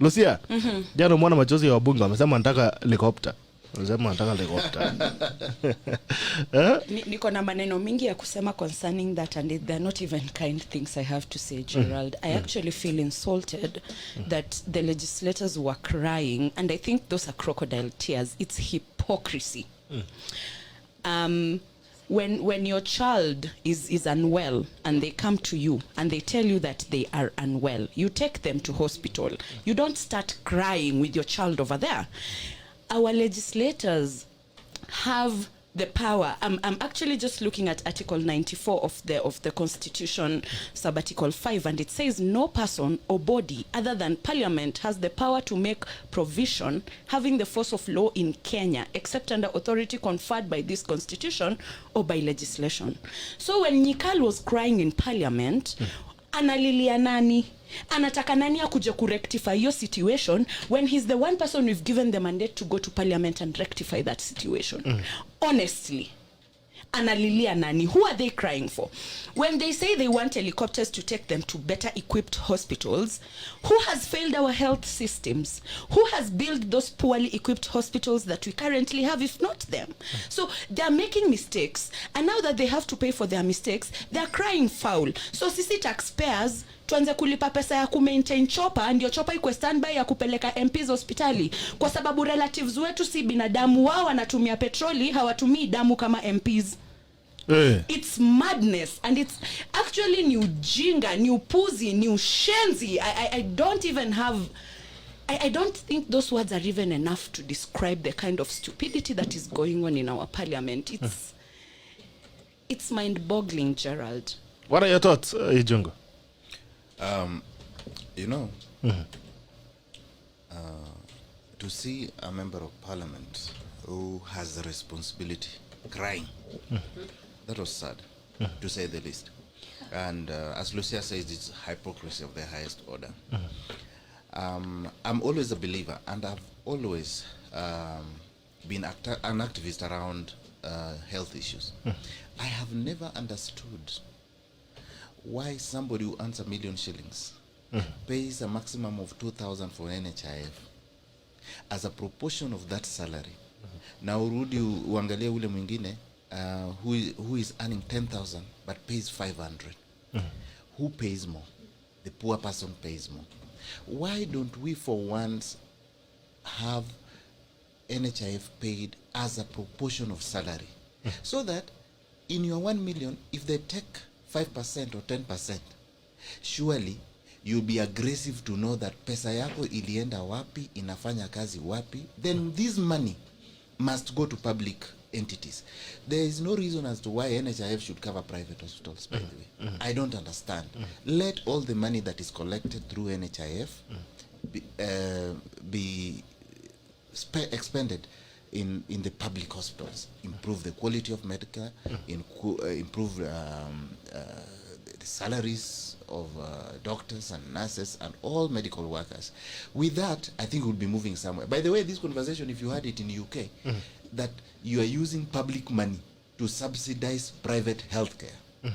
Lucia, jana mwana machozi ya wabunge wamesema anataka helicopter. Wamesema anataka helicopter. Niko na maneno mingi ya kusema concerning that, and they're not even kind things I have to say, Gerald. I actually feel insulted that the legislators were crying, and I think those are crocodile tears. It's hypocrisy. When your child is unwell and they come to you and they tell you that they are unwell, you take them to hospital. You don't start crying with your child over there. Our legislators have the power. I'm actually just looking at Article 94 of the Constitution, Sub-Article 5, and it says no person or body other than Parliament has the power to make provision having the force of law in Kenya except under authority conferred by this Constitution or by legislation. So when Nyikal was crying in Parliament, analilia nani? Anataka nani akuje kurectify your situation when he's the one person we've given the mandate to go to Parliament and rectify that situation? Honestly, analilia nani? Who are they crying for? When they say they want helicopters to take them to better equipped hospitals, who has failed our health systems? Who has built those poorly equipped hospitals that we currently have, if not them? So they're making mistakes, and now that they have to pay for their mistakes, they're crying foul. So sisi taxpayers tuanze kulipa pesa ya kumaintain chopper, ndio chopper iko standby ya kupeleka MPs hospitali, kwa sababu relatives wetu si binadamu, wao wanatumia petroli, hawatumii damu kama MPs. It's madness, and it's actually new jinga, new puzi, new shenzi. I don't even have, I don't think those words are even enough to describe the kind of stupidity that is going on in our parliament. It's mind-boggling, Gerald. What are your thoughts, Mijungu? You know, to see a member of parliament who has the responsibility crying, that was sad, to say the least. And as Lucia says, it's hypocrisy of the highest order. I'm always a believer, and I've always been an activist around health issues. I have never understood why somebody who earns $1 million shillings pays a maximum of 2,000 for NHIF as a proportion of that salary. Now urudi uangalie ule mwingine who is earning 10,000 but pays 500. Who pays more? The poor person pays more. Why don't we for once have NHIF paid as a proportion of salary, so that in your 1 million, if they take 5% or 10%, surely you'll be aggressive to know that pesa yako ilienda wapi, inafanya kazi wapi, then this money must go to public entities. There is no reason as to why NHIF should cover private hospitals, by the way. I don't understand. Let all the money that is collected through NHIF be expended in the public hospitals, improve the quality of medical, improve the salaries of doctors and nurses and all medical workers. With that, I think we'll be moving somewhere. By the way, this conversation, if you had it in the UK, that you are using public money to subsidize private healthcare.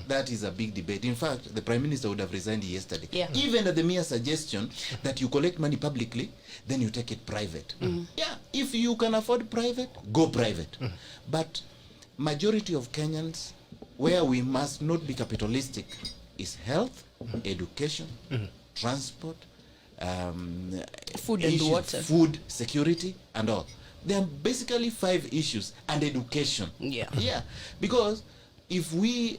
That is a big debate. In fact, the Prime Minister would have resigned yesterday. Even at the mere suggestion that you collect money publicly, then you take it private. Yeah, if you can afford private, go private. But majority of Kenyans, where we must not be capitalistic, is health, education, transport, food and water, food security, and all. There are basically 5 issues, and education. Yeah, because if we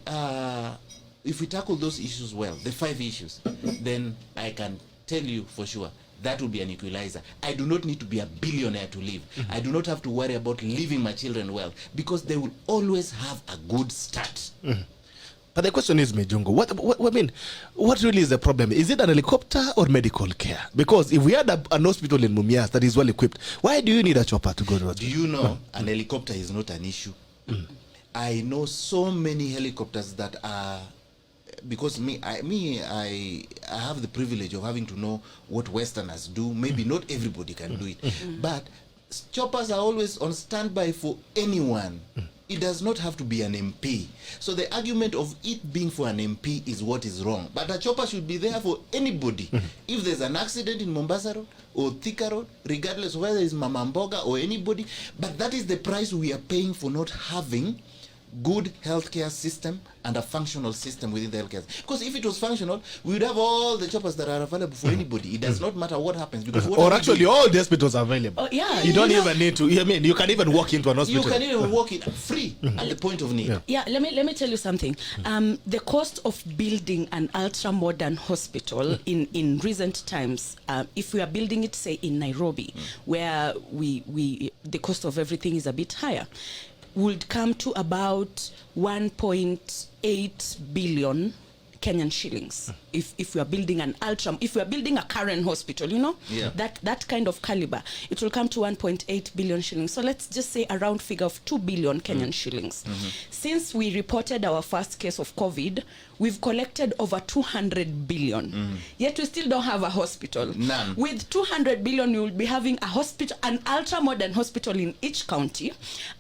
tackle those issues well, the 5 issues, then I can tell you for sure that will be an equalizer. I do not need to be a billionaire to live. I do not have to worry about leaving my children well, because they will always have a good start. But the question is, Mijungu, what really is the problem? Is it an helicopter or medical care? Because if we had an hospital in Mumias that is well equipped, why do you need a chopper to go to hospital? Do you know an helicopter is not an issue? I know so many helicopters that are, because I have the privilege of having to know what Westerners do. Maybe not everybody can do it, but choppers are always on standby for anyone It does not have to be an MP. So the argument of it being for an MP is what is wrong. But a chopper should be there for anybody. If there's an accident in Mombasa Road or Thika Road, regardless of whether it's Mama Mboga or anybody, but that is the price we are paying for not having good healthcare system and a functional system within the healthcare. Because if it was functional, we would have all the choppers that are available for anybody. It does not matter what happens. Because what or actually all the hospitals are available. Oh, yeah. You don't even need to, I mean, you can even walk into an hospital. You can even walk in free at the point of need. Yeah, let me tell you something. The cost of building an ultra-modern hospital in recent times, if we are building it, say, in Nairobi, where the cost of everything is a bit higher, would come to about 1.8 billion Kenyan shillings. If we are building if we are building a current hospital, you know, that kind of caliber, it will come to 1.8 billion shillings. So let's just say a round figure of 2 billion Kenyan shillings. Since we reported our first case of COVID, we've collected over 200 billion. Yet we still don't have a hospital. None. With 200 billion, we will be having a hospital, an ultra-modern hospital in each county,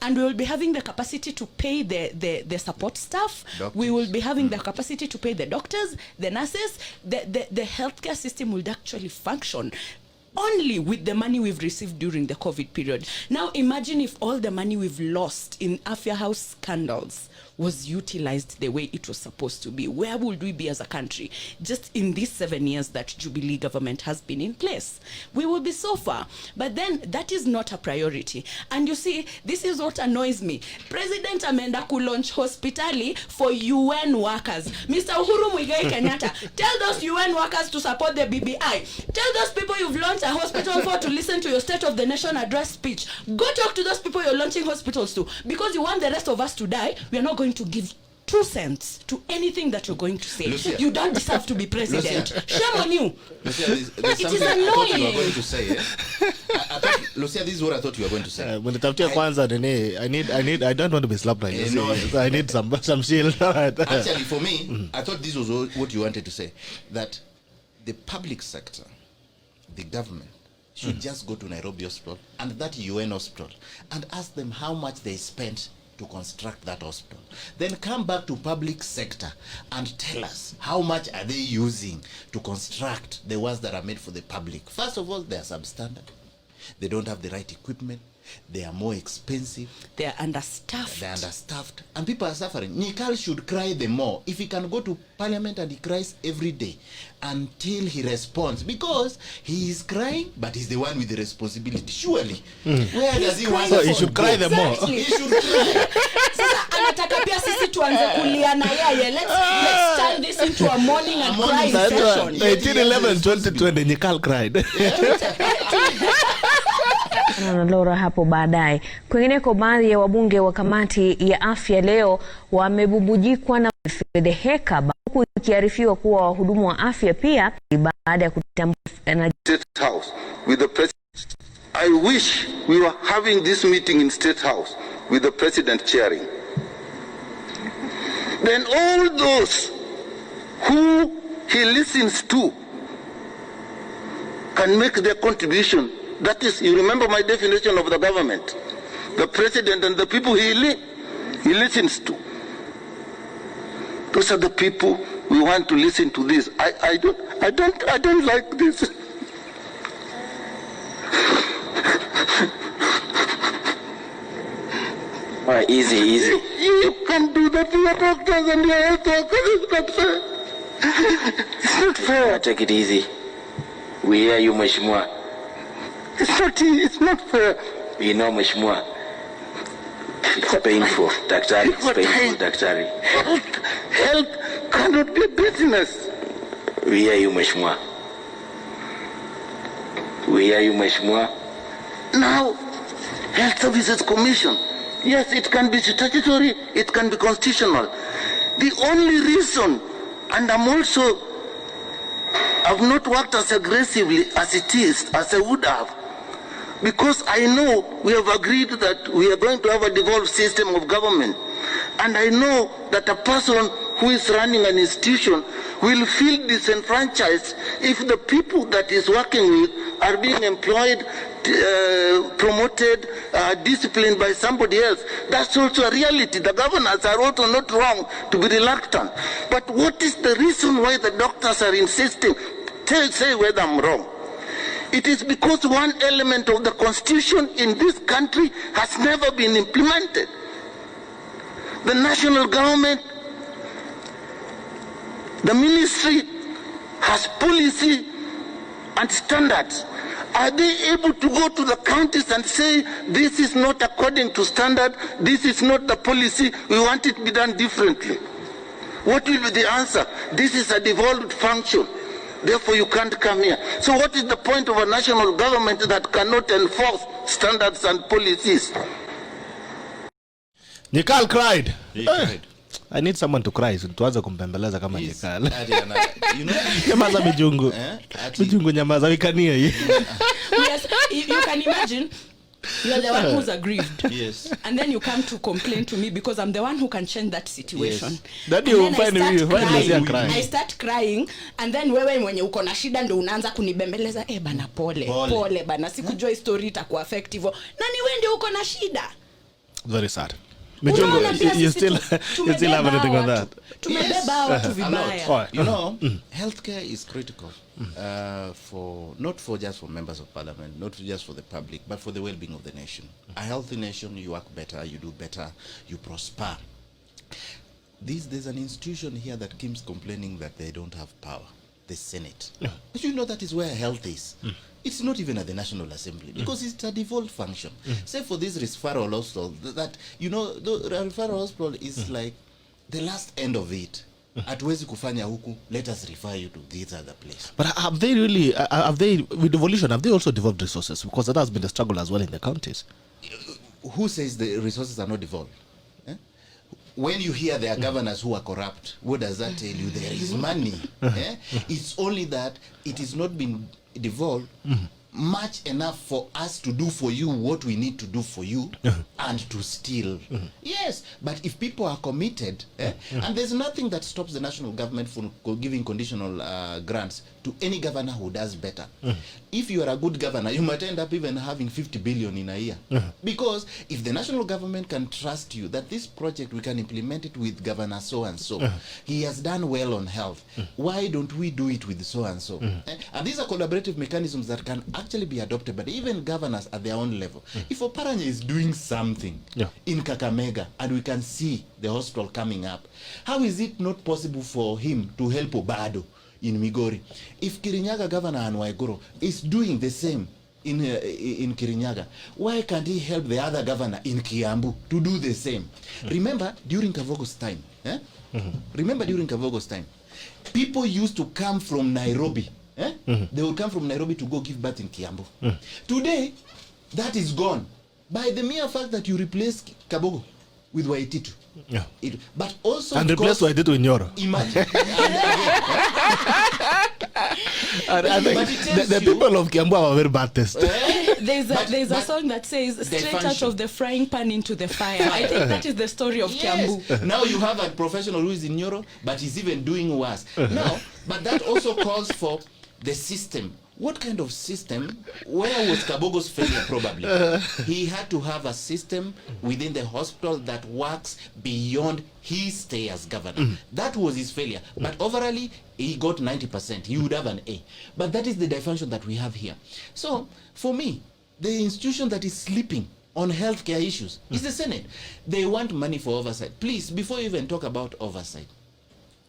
and we will be having the capacity to pay the support staff. Doctors. We will be having the capacity to pay the doctors, the nurses. The healthcare system would actually function only with the money we've received during the COVID period. Now imagine if all the money we've lost in Afya House scandals was utilized the way it was supposed to be. Where would we be as a country just in these 7 years that Jubilee government has been in place? We will be so far. But then that is not a priority. And you see, this is what annoys me. President Amenda ku launch hospitali for UN workers. Mr. Uhuru Muigai Kenyatta, tell those UN workers to support the BBI. Tell those people you've launched a hospital for to listen to your State of the Nation address speech. Go talk to those people you're launching hospitals to. Because you want the rest of us to die, we are not going to give 2 cents to anything that you're going to say. Lucia, you don't deserve to be president. Shame on you. Lucia, there's It is something I thought you were annoying. going to say. Lucia, this is what I thought you were going to say. When the Taftia Kwanza, I don't want to be slapped like this. No. So I need some shield. Actually, for me, I thought this was what you wanted to say. That the public sector, the government, should just go to Nairobi Hospital and that UN hospital and ask them how much they spent to construct that hospital. Then come back to public sector and tell us how much are they using to construct the ones that are made for the public. First of all, they are substandard. They don't have the right equipment. They are more expensive. They are understaffed. They're understaffed. And people are suffering. Nikal should cry the more. If he can go to parliament and he cries every day until he responds. Because he is crying, but he's the one with the responsibility. Surely. Where does he want So he should cry the more. Exactly. He should cry. Sasa anataka pia sisi tuanze kulia na yeye. Let's turn this into a morning and crying session. 1911-2020, Nikal cried. na Laura hapo baadaye. Kwingineko, baadhi ya wabunge wa kamati ya afya leo wamebubujikwa na fedheheka, huku ikiarifiwa kuwa wahudumu wa afya pia baada ya kutambua State House with the president. I wish we were having this meeting in State House with the president chairing. Then all those who he listens to can make their contribution. That is, you remember my definition of the government. The president and the people he listens to. Those are the people we want to listen to this. I don't like this. All right, easy. You can do that to your doctors and your health workers. It's not fair. It's not fair. Take it easy. We hear you, Mheshimiwa. It's not fair. You know, Mheshimiwa. It's painful, Daktari. It's painful, Daktari. Health cannot be business. We hear you, Mheshimiwa. We hear you, Mheshimiwa. Now, Health Services Commission. Yes, it can be statutory, it can be constitutional. The only reason, and I've not worked as aggressively as it is, as I would have, because I know we have agreed that we are going to have a devolved system of government. And I know that a person who is running an institution will feel disenfranchised if the people that he's working with are being employed promoted discipline by somebody else. That's also a reality. The governors are also not wrong to be reluctant. But what is the reason why the doctors are insisting? Say whether I'm wrong. It is because one element of the constitution in this country has never been implemented. The national government, the ministry has policy and standards. Are they able to go to the counties and say, this is not according to standard, this is not the policy, we want it to be done differently? What will be the answer? This is a devolved function. Therefore, you can't come here. So what is the point of a national government that cannot enforce standards and policies? Nikal cried. He cried. I need someone to cry. Tuanze kumbembeleza kama Nikal. You know, Nyamaza Mijungu. Mijungu nyamaza, we can hear you. Yes, you can imagine. You're the one who's aggrieved. Yes. And then you come to complain to me because I'm the one who can change that situation. Yes. That you find me when crying. I start crying and then wewe mwenye uko na shida ndo unaanza kunibembeleza bana pole bana sikujua hii story itakuwa affect hivyo. Nani wewe ndio uko na shida? Very sad. Mijungu, you still have anything on that? Tumebeba watu vibaya. You know, healthcare is critical not just for members of parliament, not just for the public, but for the well-being of the nation. A healthy nation, you work better, you do better, you prosper. There's an institution here that keeps complaining that they don't have power, the Senate. But you know that is where health is. It's not even at the National Assembly because it's a default function. Say for this referral hospital, that, you know, the referral hospital is like the last end of it. Hatuwezi kufanya huku, let us refer you to this other place. But have they with devolution, have they also devolved resources? Because that has been the struggle as well in the counties. Who says the resources are not devolved? When you hear there are governors who are corrupt, what does that tell you? There is money. It's only that it is not been devolved much enough for us to do for you what we need to do for you and to steal. Yes, but if people are committed, and there's nothing that stops the national government from giving conditional grants to any governor who does better. If you are a good governor, you might end up even having 50 billion in a year. Because if the national government can trust you that this project, we can implement it with governor so-and-so, he has done well on health, why don't we do it with so-and-so? And these are collaborative mechanisms that can actually be adopted, but even governors at their own level. If Oparanya is doing something in Kakamega and we can see the hospital coming up, how is it not possible for him to help Obado in Migori? If Kirinyaga governor and Waiguru is doing the same in Kirinyaga, why can't he help the other governor in Kiambu to do the same? Remember during Kavogo's time, remember during Kavogo's time, people used to come from Nairobi. They will come from Nairobi to go give birth in Kiambu. Today, that is gone by the mere fact that you replace Kabogo with Waititu. But also and replace Waititu in Nyoro. Imagine. I think the people of Kiambu are very bad taste. There's a song that says straight out of the frying pan into the fire. I think that is the story of Kiambu. Now you have a professional who is in Nyoro, but he's even doing worse. Now, but that also calls for the system. What kind of system? Where was Kabogo's failure? Probably he had to have a system within the hospital that works beyond his stay as governor. That was his failure. But overall, he got 90%. He would have an A. But that is the dysfunction that we have here. So for me, the institution that is sleeping on healthcare issues is the Senate. They want money for oversight. Please, before you even talk about oversight,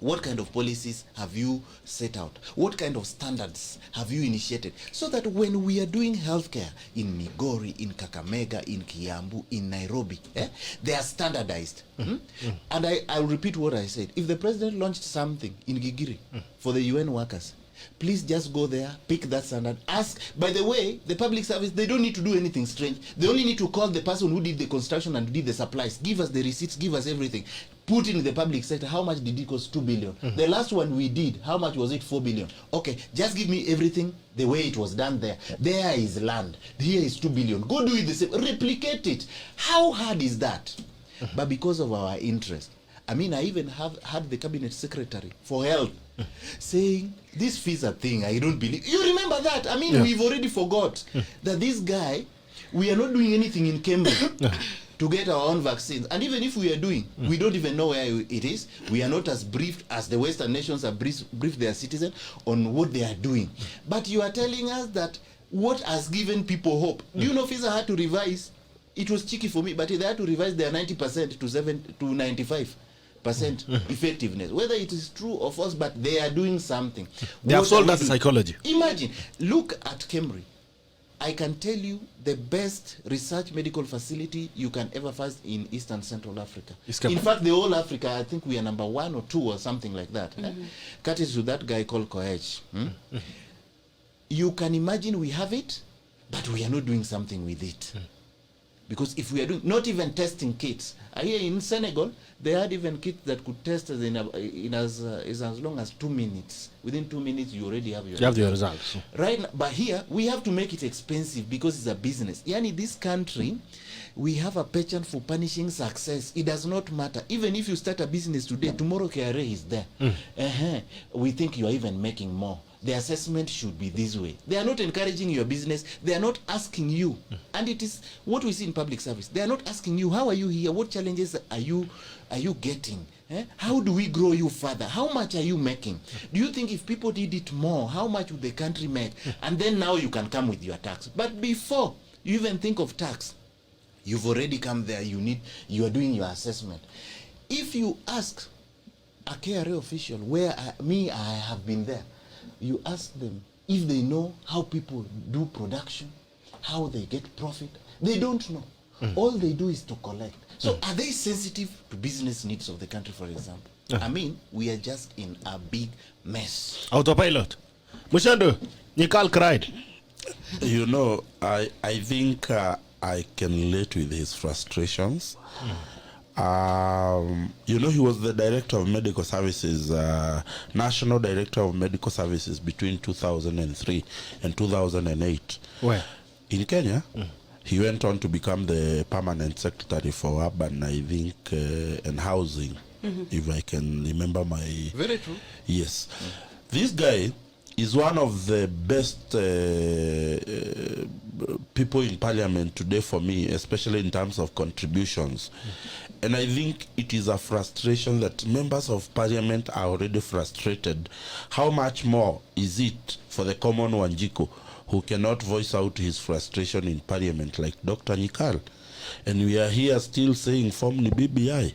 what kind of policies have you set out? What kind of standards have you initiated? So that when we are doing healthcare in Migori, in Kakamega, in Kiambu, in Nairobi, they are standardized. And I'll repeat what I said. If the president launched something in Gigiri for the UN workers, please just go there, pick that standard, ask. By the way, the public service, they don't need to do anything strange. They only need to call the person who did the construction and did the supplies. Give us the receipts, give us everything. Put in the public sector, how much did it cost? 2 billion. The last one we did, how much was it? 4 billion. Okay, just give me everything the way it was done there. There is land. Here is 2 billion. Go do it the same. Replicate it. How hard is that? But because of our interest, I mean, I even had the cabinet secretary for health saying this visa thing, I don't believe. You remember that? I mean, we've already forgot that this guy, we are not doing anything in Cambridge to get our own vaccines. And even if we are doing, we don't even know where it is. We are not as briefed as the Western nations have briefed their citizens on what they are doing. But you are telling us that what has given people hope. Do you know Pfizer had to revise? It was cheeky for me, but they had to revise their 90% to 95% effectiveness. Whether it is true or false, but they are doing something. They have sold us psychology. Imagine, look at Cambridge. I can tell you the best research medical facility you can ever find in Eastern Central Africa. In fact, the whole Africa, I think we are number 1 or 2 or something like that. Courtesy to that guy called Koech. You can imagine we have it, but we are not doing something with it. Because if we are doing, not even testing kits. Here in Senegal, they had even kits that could test as as long as 2 minutes. Within 2 minutes, you already have your results. Right now, but here, we have to make it expensive because it's a business. Yani, this country, we have a penchant for punishing success. It does not matter. Even if you start a business today, tomorrow KRA is there. We think you are even making more. The assessment should be this way. They are not encouraging your business. They are not asking you. And it is what we see in public service. They are not asking you, how are you here? What challenges are you getting? How do we grow you further? How much are you making? Do you think if people did it more, how much would the country make? And then now you can come with your tax. But before you even think of tax, you've already come there. You are doing your assessment. If you ask a KRA official, I have been there, you ask them if they know how people do production, how they get profit. They don't know. All they do is to collect. So are they sensitive to business needs of the country, for example? I mean, we are just in a big mess. Autopilot. Muchendu, Nikal cried. You know, I think I can relate with his frustrations. You know, he was the director of medical services, national director of medical services between 2003 and 2008. Where? In Kenya. He went on to become the permanent secretary for urban, I think, and housing, if I can remember my... Very true. Yes. This guy is one of the best people in parliament today for me, especially in terms of contributions. And I think it is a frustration that members of parliament are already frustrated. How much more is it for the common Wanjiko who cannot voice out his frustration in parliament like Dr. Nikal? And we are here still saying form the BBI.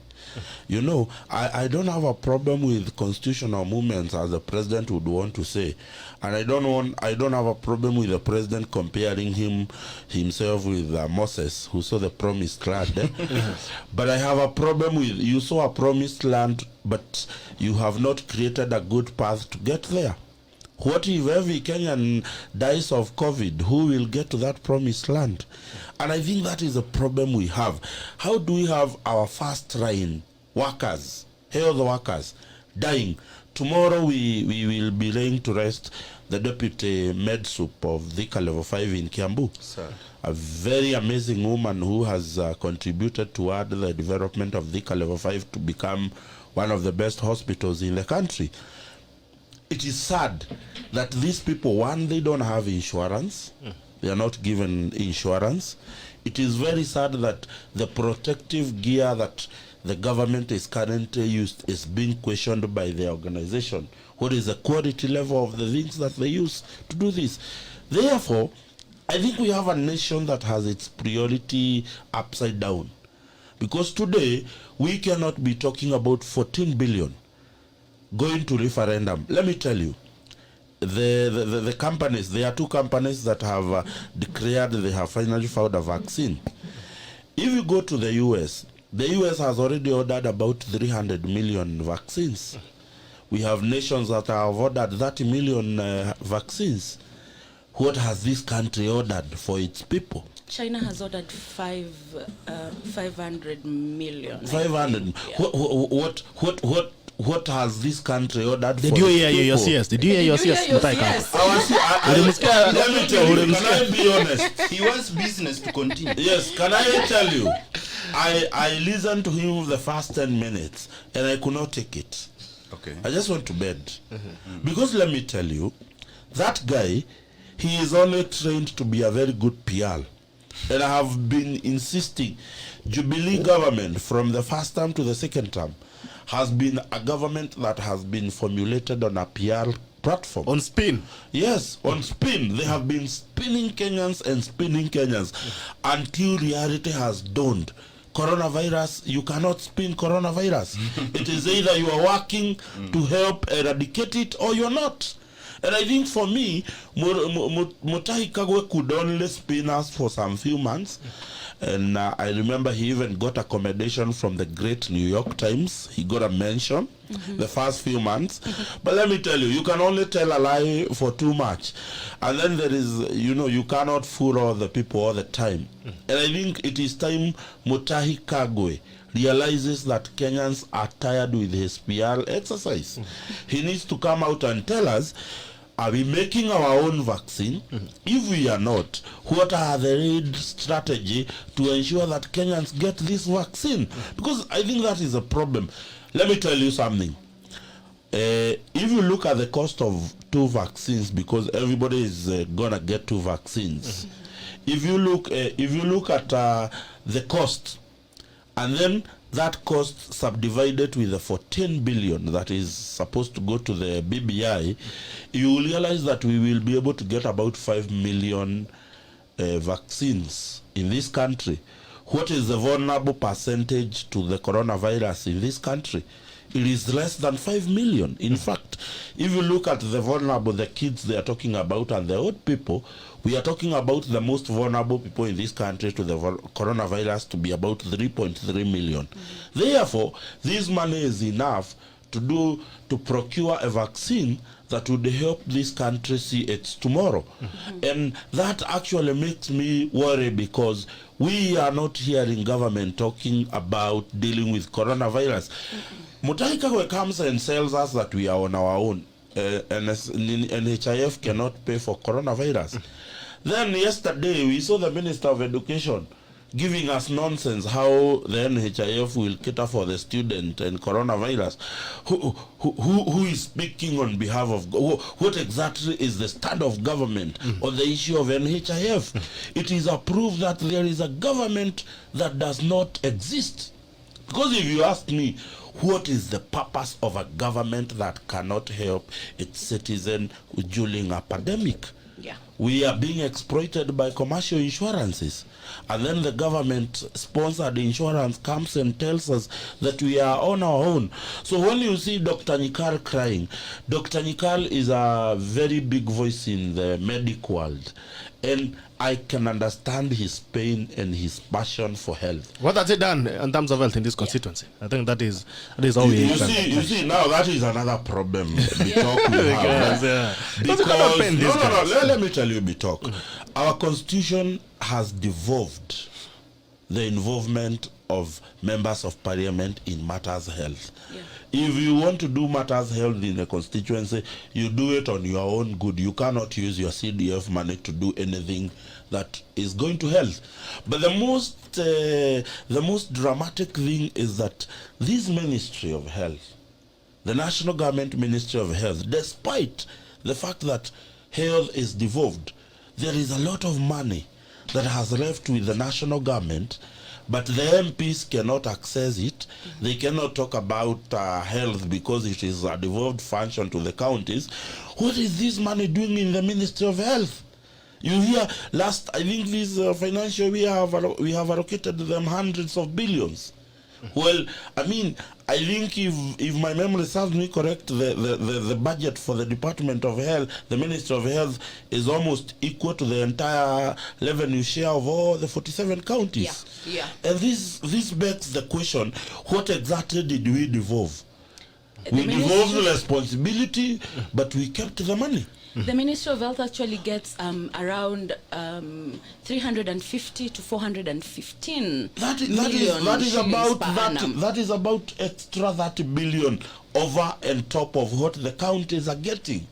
You know, I don't have a problem with constitutional movements, as the president would want to say, and I don't have a problem with the president comparing himself with Moses, who saw the promised land. But I have a problem with, you saw a promised land, but you have not created a good path to get there. What if every Kenyan dies of COVID? Who will get to that promised land? And I think that is a problem we have. How do we have our first line workers, health workers, dying? Tomorrow we will be laying to rest the deputy med sup of Thika Level 5 in Kiambu. Sir. A very amazing woman who has contributed toward the development of Thika Level 5 to become one of the best hospitals in the country. It is sad that these people, one, they don't have insurance. They are not given insurance. It is very sad that the protective gear that the government is currently used is being questioned by the organization. What is the quality level of the things that they use to do this? Therefore, I think we have a nation that has its priority upside down. Because today, we cannot be talking about 14 billion going to referendum. Let me tell you, the companies, there are 2 companies that have declared they have finally found a vaccine. If you go to the US has already ordered about 300 million vaccines. We have nations that have ordered 30 million vaccines. What has this country ordered for its people? China has ordered 500 million. 500. Yeah. What has this country ordered? Did you hear your CS? Did you hear your CS? Let me tell you, can I be honest? He wants business to continue. Yes, can I tell you? I listened to him the first 10 minutes and I could not take it. Okay. I just went to bed. Because let me tell you, that guy, he is only trained to be a very good PR. And I have been insisting, Jubilee government from the first term to the second term has been a government that has been formulated on a PR platform. On spin. Yes, on spin. They have been spinning Kenyans and spinning Kenyans until reality has dawned. Coronavirus, you cannot spin coronavirus. It is either you are working to help eradicate it or you're not. And I think for me, Mutahi Kagwe could only spin us for some few months. And I remember he even got accommodation from the great New York Times. He got a mention the first few months. But let me tell you, you can only tell a lie for too much. And then there is, you cannot fool all the people all the time. And I think it is time Mutahi Kagwe realizes that Kenyans are tired with his PR exercise. He needs to come out and tell us, are we making our own vaccine? If we are not, what are the real strategy to ensure that Kenyans get this vaccine? Because I think that is a problem. Let me tell you something. If you look at the cost of 2 vaccines, because everybody is gonna get 2 vaccines. If you look at the cost, and then that cost subdivided with the 14 billion that is supposed to go to the BBI, you will realize that we will be able to get about 5 million vaccines in this country. What is the vulnerable percentage to the coronavirus in this country? It is less than 5 million. In fact, if you look at the vulnerable, the kids they are talking about and the old people, we are talking about the most vulnerable people in this country to the coronavirus to be about 3.3 million. Therefore, this money is enough to procure a vaccine that would help this country see its tomorrow. And that actually makes me worry, because we are not hearing government talking about dealing with coronavirus. Mutahi Kagwe comes and tells us that we are on our own, and NHIF cannot pay for coronavirus. Then yesterday we saw the Minister of Education giving us nonsense how the NHIF will cater for the student and coronavirus. Who is speaking on behalf of, what exactly is the stand of government on the issue of NHIF? It is a proof that there is a government that does not exist. Because if you ask me, what is the purpose of a government that cannot help its citizen during a pandemic? Yeah. We are being exploited by commercial insurances, and then the government-sponsored insurance comes and tells us that we are on our own. So when you see Dr. Nikal crying, Dr. Nikal is a very big voice in the medical world, and I can understand his pain and his passion for health. What has he done in terms of health in this constituency? I think that is how we you see now that is another problem. Let me tell you, Bitok. Our constitution has devolved the involvement of members of parliament in matters health. Yeah. If you want to do matters health in a constituency, you do it on your own good. You cannot use your CDF money to do anything that is going to health. But the most dramatic thing is that this Ministry of Health, the National Government Ministry of Health, despite the fact that health is devolved, there is a lot of money that has left with the national government, but the MPs cannot access it. They cannot talk about health because it is a devolved function to the counties. What is this money doing in the Ministry of Health? You hear I think this financial year we have allocated them hundreds of billions. Well, I mean, I think if my memory serves me correct, the budget for the Department of Health, the Ministry of Health, is almost equal to the entire revenue share of all the 47 counties. Yeah. And this begs the question, what exactly did we devolve? We devolved the responsibility, but we kept the money. The Ministry of Health actually gets around 350 to 415 that is about extra 30 billion over and top of what the counties are getting.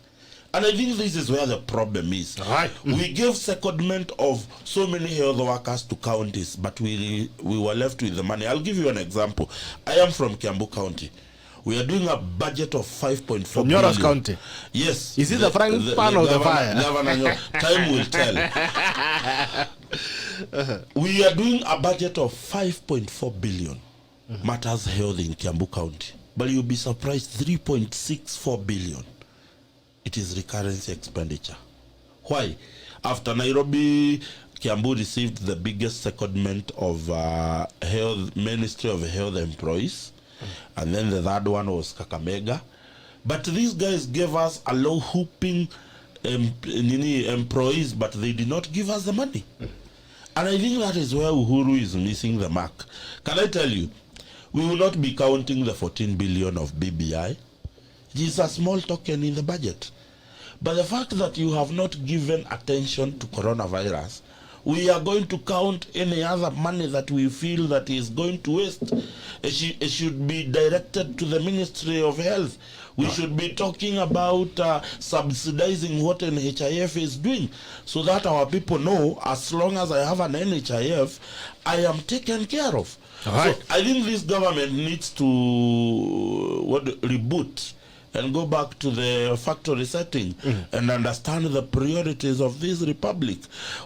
And I think this is where the problem is. Right. We gave secondment of so many health workers to counties, but we were left with the money. I'll give you an example. I am from Kiambu County. We are doing a budget of 5.4 From billion. Nyoras County. Yes. Is it the frying pan or the fire? Time will tell. We are doing a budget of 5.4 billion. Matters health in Kiambu County. But you'll be surprised, 3.64 billion. It is recurrence expenditure. Why? After Nairobi, Kiambu received the biggest secondment of health, Ministry of Health employees. And then the third one was Kakamega. But these guys gave us a low whooping employees, but they did not give us the money. And I think that is where Uhuru is missing the mark. Can I tell you, we will not be counting the 14 billion of BBI. It is a small token in the budget. But the fact that you have not given attention to coronavirus, we are going to count any other money that we feel that is going to waste. It should be directed to the Ministry of Health. We should be talking about subsidizing what NHIF is doing, so that our people know, as long as I have an NHIF, I am taken care of. Right. So I think this government needs to reboot and go back to the factory setting and understand the priorities of this republic.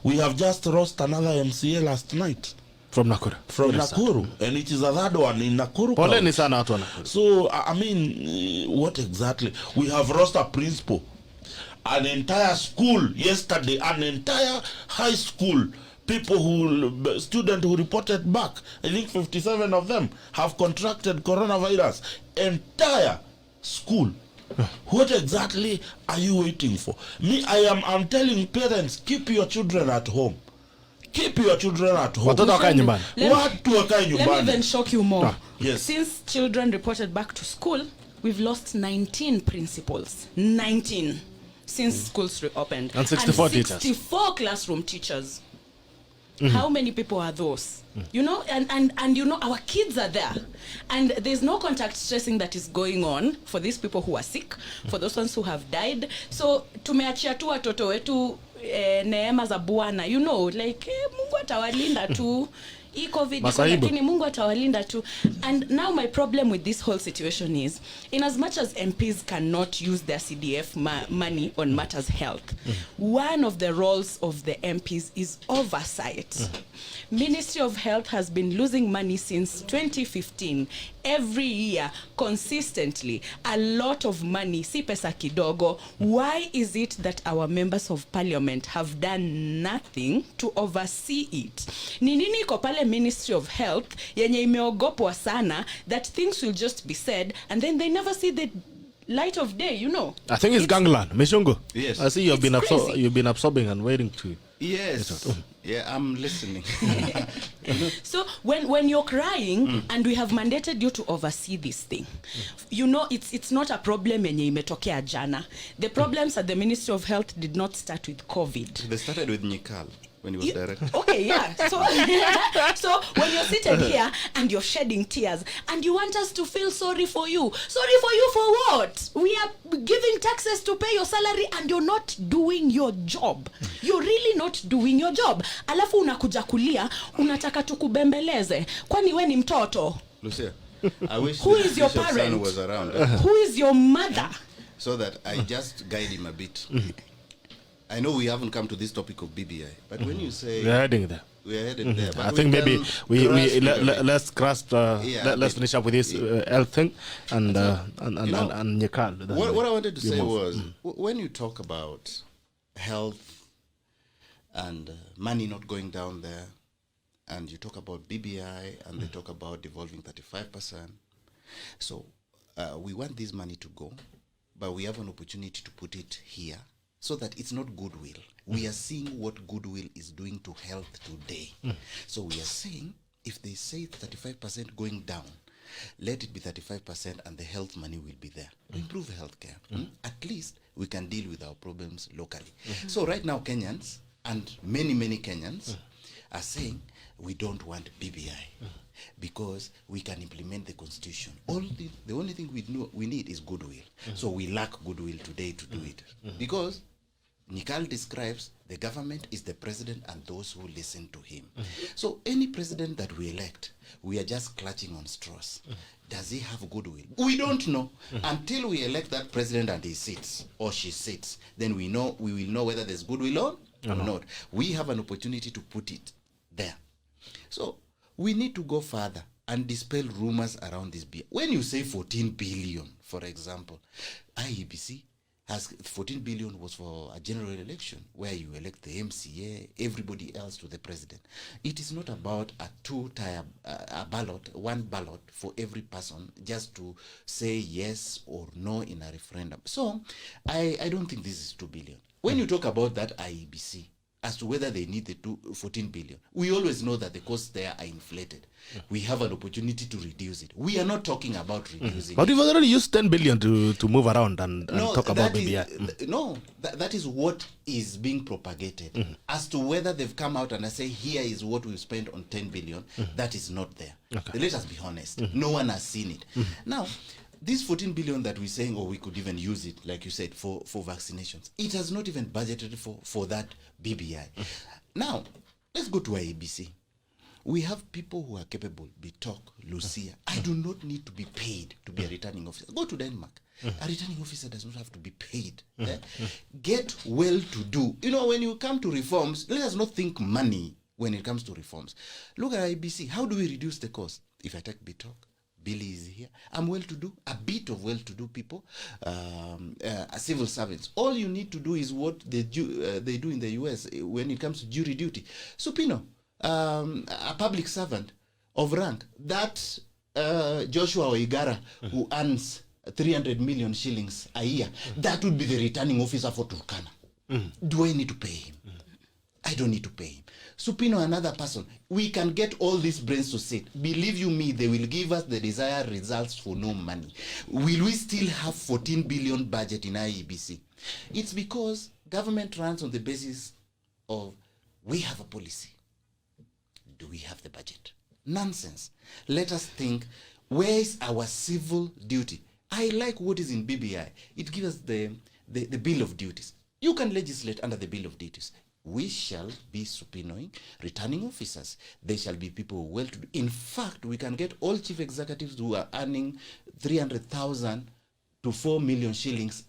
We have just lost another MCA last night. From Nakuru. From Nakuru. And it is a third one in Nakuru. Poleni sana watu wa Nakuru. So, I mean, what exactly? We have lost a principal. An entire school yesterday, an entire high school, students who reported back, I think 57 of them have contracted coronavirus. Entire school. What exactly are you waiting for? I'm telling parents, keep your children at home. Keep your children at home. Watoto wakae nyumbani. Let me even shock you more. Yes. Since children reported back to school, we've lost 19 principals. 19 since schools reopened. And 64 teachers. 64 classroom teachers. How many people are those? You know, and you know, our kids are there. And there's no contact tracing that is going on for these people who are sick, for those ones who have died. So, tumeachia tu watoto wetu neema za Bwana, you know, like Mungu atawalinda tu. COVID, lakini Mungu atawalinda tu. And now my problem with this whole situation is, in as much as MPs cannot use their CDF money on matters health, one of the roles of the MPs is oversight. Ministry of Health has been losing money since 2015. Every year, consistently, a lot of money, si pesa kidogo. Why is it that our members of parliament have done nothing to oversee it? Ni nini iko pale Ministry of Health yenye imeogopwa sana that things will just be said and then they never see the light of day, you know? I think it's gangland. Mijungu. Yes. I see you've been absorbing and waiting to. Yes. Yeah, I'm listening. So when you're crying and we have mandated you to oversee this thing, you know, it's not a problem yenye imetokea jana. The problems at the Ministry of Health did not start with COVID. They started with Nikal when he was director. Okay, yeah. So when you're sitting here and you're shedding tears and you want us to feel sorry for you for what? We are giving taxes to pay your salary and you're not doing your job. You're really not doing your job. Alafu unakuja kulia, unataka tukubembeleze. Kwani we ni mtoto? Lucia, I wish who is your parent? Was around. Who is your mother? So that I just guide him a bit. I know we haven't come to this topic of BBI, but when you say we're heading there, But I think maybe let's finish up with this health thing and Nyekal. What I wanted to say was when you talk about health and money not going down there, and you talk about BBI and they talk about devolving 35%. So we want this money to go, but we have an opportunity to put it here, so that it's not goodwill. We are seeing what goodwill is doing to health today. So we are saying, if they say 35% going down, let it be 35% and the health money will be there to improve healthcare. At least we can deal with our problems locally. So right now Kenyans, and many Kenyans, are saying we don't want BBI. because we can implement the constitution. The only thing we need is goodwill. So we lack goodwill today to do it. Because Nikal describes the government is the president and those who listen to him. So any president that we elect, we are just clutching on straws. Does he have goodwill? We don't know. Until we elect that president and he sits or she sits, then we will know whether there's goodwill or not. We have an opportunity to put it there. So we need to go further and dispel rumors around this bill. When you say 14 billion, for example, IEBC has 14 billion was for a general election where you elect the MCA, everybody else to the president. It is not about a two-tier ballot, one ballot for every person just to say yes or no in a referendum. So I don't think this is 2 billion. When you talk about that IEBC, as to whether they need the 14 billion, we always know that the costs there are inflated. We have an opportunity to reduce it. We are not talking about reducing But it. we've already used 10 billion to move around and talk about BBI. No, that is what is being propagated. As to whether they've come out and I say, here is what we've spent on 10 billion, that is not there. Okay. Let us be honest. No one has seen it. Now, this 14 billion that we're saying, we could even use it, like you said, for vaccinations. It has not even budgeted for that BBI. Now, let's go to IEBC. We have people who are capable, Bitok, Lucia. I do not need to be paid to be a returning officer. Go to Denmark. A returning officer does not have to be paid. Get well to do. You know, when you come to reforms, let us not think money when it comes to reforms. Look at IEBC. How do we reduce the cost? If I take Bitok, Billy is here. I'm well-to-do, a bit of well-to-do people, civil servants. All you need to do is what they do in the US when it comes to jury duty. Supino, a public servant of rank, that Joshua Oigara, who earns 300 million shillings a year, that would be the returning officer for Turkana. Do I need to pay him? I don't need to pay him. Supino, another person. We can get all these brains to sit. Believe you me, they will give us the desired results for no money. Will we still have 14 billion budget in IEBC? It's because government runs on the basis of, we have a policy. Do we have the budget? Nonsense. Let us think, where is our civil duty? I like what is in BBI. It gives us the bill of duties. You can legislate under the bill of duties. We shall be supinoing returning officers. They shall be people well to do. In fact, we can get all chief executives who are earning 300,000 to 4 million shillings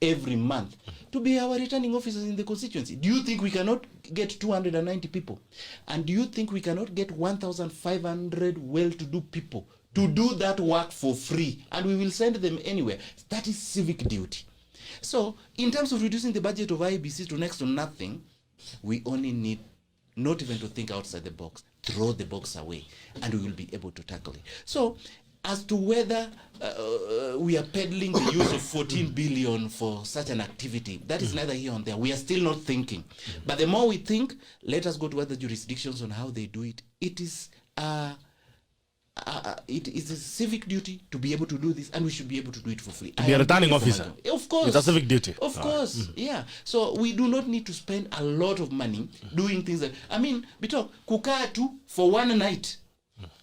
every month to be our returning officers in the constituency. Do you think we cannot get 290 people? And do you think we cannot get 1,500 well-to-do people to do that work for free? And we will send them anywhere. That is civic duty. So, in terms of reducing the budget of IEBC to next to nothing, we only need not even to think outside the box. Throw the box away and we will be able to tackle it. So as to whether we are peddling the use of 14 billion for such an activity, that is neither here nor there. We are still not thinking. But the more we think, let us go to other jurisdictions on how they do it. It is a civic duty to be able to do this, and we should be able to do it for free. Be a returning officer. Of course. It's a civic duty. Of course, yeah. So we do not need to spend a lot of money doing things that, I mean, Bitok, kukaa tu for one night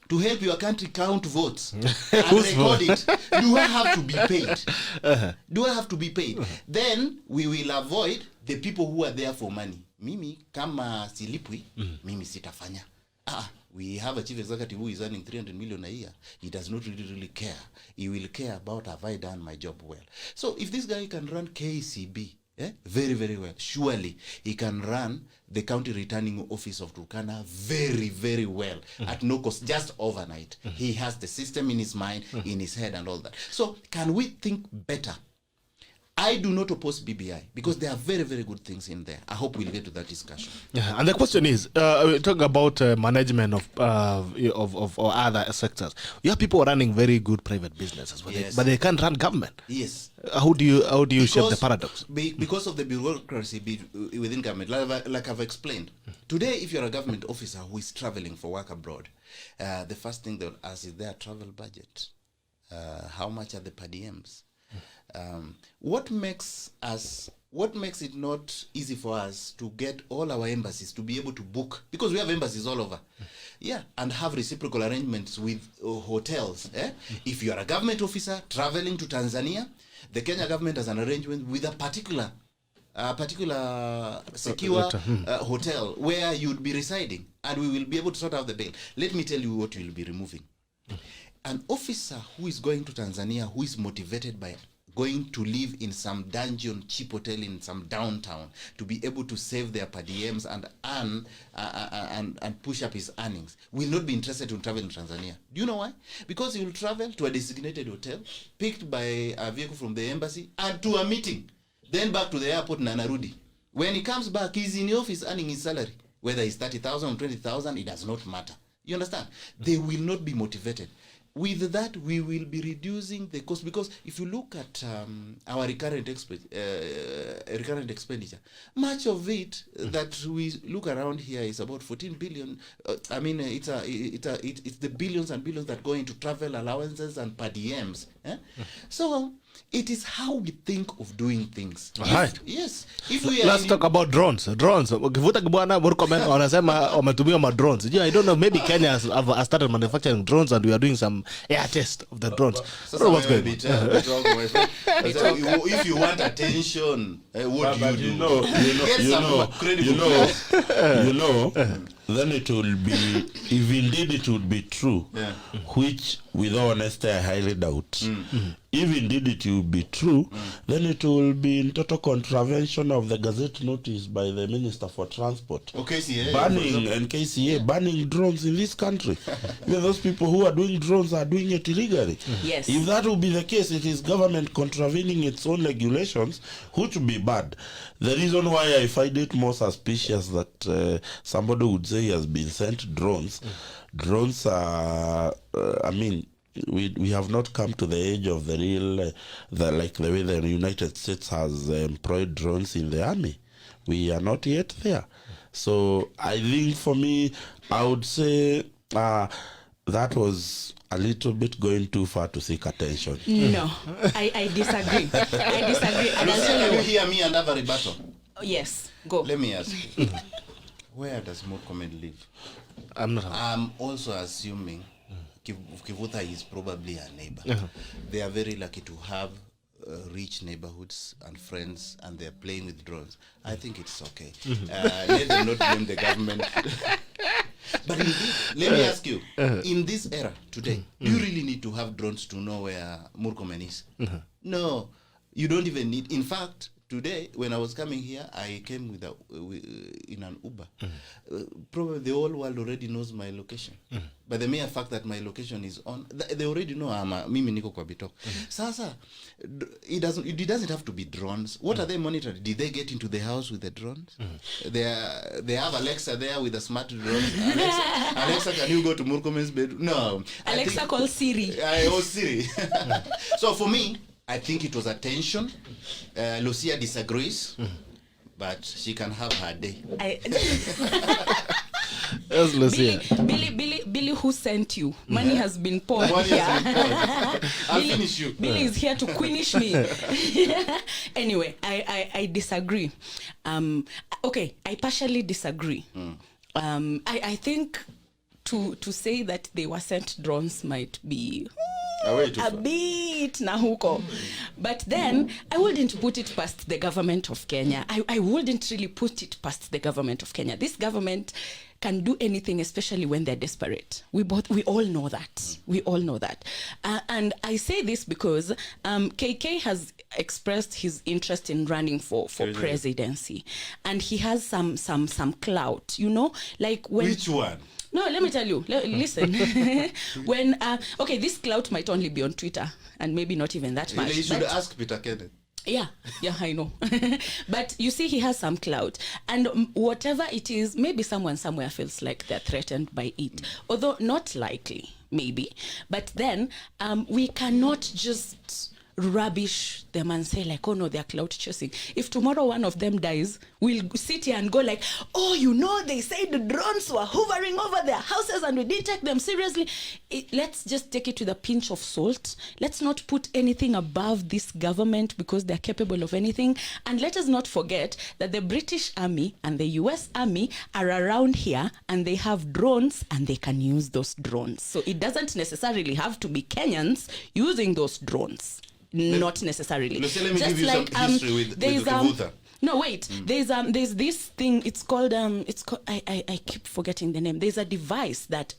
to help your country count votes and record it. Do I have to be paid? Do I have to be paid? Then we will avoid the people who are there for money. Mimi, kama silipwi, mimi sitafanya. We have a chief executive who is earning 300 million a year. He does not really care. He will care about, have I done my job well? So if this guy can run KCB very, very well, surely he can run the county returning office of Turkana very, very well at no cost, just overnight. He has the system in his mind, in his head and all that. So can we think better? I do not oppose BBI because there are very, very good things in there. I hope we'll get to that discussion. Yeah, and the question is, we're talking about management of other sectors. You have people running very good private businesses, but they can't run government. Yes. How do you shape the paradox? Because of the bureaucracy within government, like I've explained. Today, if you're a government officer who is traveling for work abroad, the first thing they'll ask is their travel budget. How much are the per diems? What makes it not easy for us to get all our embassies to be able to book, because we have embassies all over, and have reciprocal arrangements with hotels. If you are a government officer traveling to Tanzania, the Kenya government has an arrangement with a particular secure hotel where you'd be residing, and we will be able to sort out the bail. Let me tell you what you will be removing. An officer who is going to Tanzania, who is motivated by going to live in some dungeon cheap hotel in some downtown to be able to save their per diems and earn and push up his earnings, will not be interested in traveling to Tanzania. Do you know why? Because he will travel to a designated hotel picked by a vehicle from the embassy and to a meeting, then back to the airport and narudi. When he comes back, he's in the office earning his salary. Whether it's 30,000 or 20,000, it does not matter. You understand? They will not be motivated. With that, we will be reducing the cost, because if you look at our recurrent expenditure, much of it that we look around here is about 14 billion. It's the billions and billions that go into travel allowances and per diems. So it is how we think of doing things. Right. Yes. If we Let's talk about drones. Kivuta kibwana Murkomen wanasema wametumia ma drones. I don't know, maybe Kenya has started manufacturing drones and we are doing some air test of the drones. What's going on? If you want attention, what do you do? Then it will be, if indeed it would be true, which with all honesty I highly doubt. If indeed it will be true, then it will be in total contravention of the Gazette notice by the Minister for Transport. KCA, banning drones in this country. Even those people who are doing drones are doing it illegally. Yes. If that will be the case, it is government contravening its own regulations, which would be bad. The reason why I find it more suspicious that somebody would say he has been sent drones. Drones are, we have not come to the age of the real, like the way the United States has employed drones in the army. We are not yet there. So I think for me, I would say that was a little bit going too far to seek attention. No, I disagree. I disagree. And I'll tell Can you. you hear me and have a rebuttal? Yes, go. Let me ask you. Where does Murkomen live? I'm also assuming Kivuta is probably a neighbor. They are very lucky to have rich neighborhoods and friends, and they're playing with drones. I think it's okay. Let them not blame the government. But indeed, let me ask you, in this era today, do you really need to have drones to know where Murkomen is? No, you don't even need. In fact, today, when I was coming here, I came in an Uber. Probably the whole world already knows my location. But the mere fact that my location is on, they already know mimi niko kwa Bitok. Sasa, it doesn't have to be drones. What are they monitoring? Did they get into the house with the drones? They have Alexa there with the smart drones. Alexa, can you go to Murkomen's bedroom? No. Alexa, call Siri. Siri. So for me, I think it was attention. Lucia disagrees, but she can have her day. Yes, Lucia. Billy, who sent you? Money has been poured here. I'll finish you. Billy is here to quinish me. Anyway, I disagree. Okay, I partially disagree. I think to say that they were sent drones might be a bit nahuko. But then I wouldn't put it past the government of Kenya. I wouldn't really put it past the government of Kenya. This government can do anything, especially when they're desperate. We all know that. We all know that. And I say this because KK has expressed his interest in running for presidency, and he has some clout, you know, like when. Which one? No, let me tell you. Listen, when this clout might only be on Twitter, and maybe not even that much. You should ask Peter Kenneth. Yeah, I know. But you see, he has some clout, and whatever it is, maybe someone somewhere feels like they're threatened by it, although not likely, maybe. But then we cannot just rubbish them and say like, oh no, they're clout chasing. If tomorrow one of them dies, we'll sit here and go like, oh, you know, they say the drones were hovering over their houses and we didn't take them seriously. Let's just take it with a pinch of salt. Let's not put anything above this government because they're capable of anything. And let us not forget that the British Army and the US Army are around here and they have drones and they can use those drones. So it doesn't necessarily have to be Kenyans using those drones. Not necessarily. Lucia, let me give you some history with Kivutha. No, wait. There's this thing. It's called I keep forgetting the name. There's a device that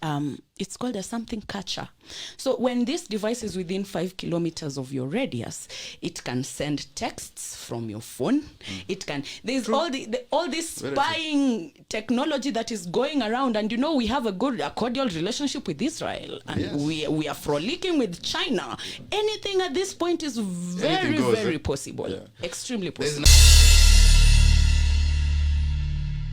it's called a something catcher. So when this device is within 5 kilometers of your radius, it can send texts from your phone. It can. There's all this spying technology that is going around, and you know we have a cordial relationship with Israel, and we are frolicking with China. Anything at this point is very possible, extremely possible.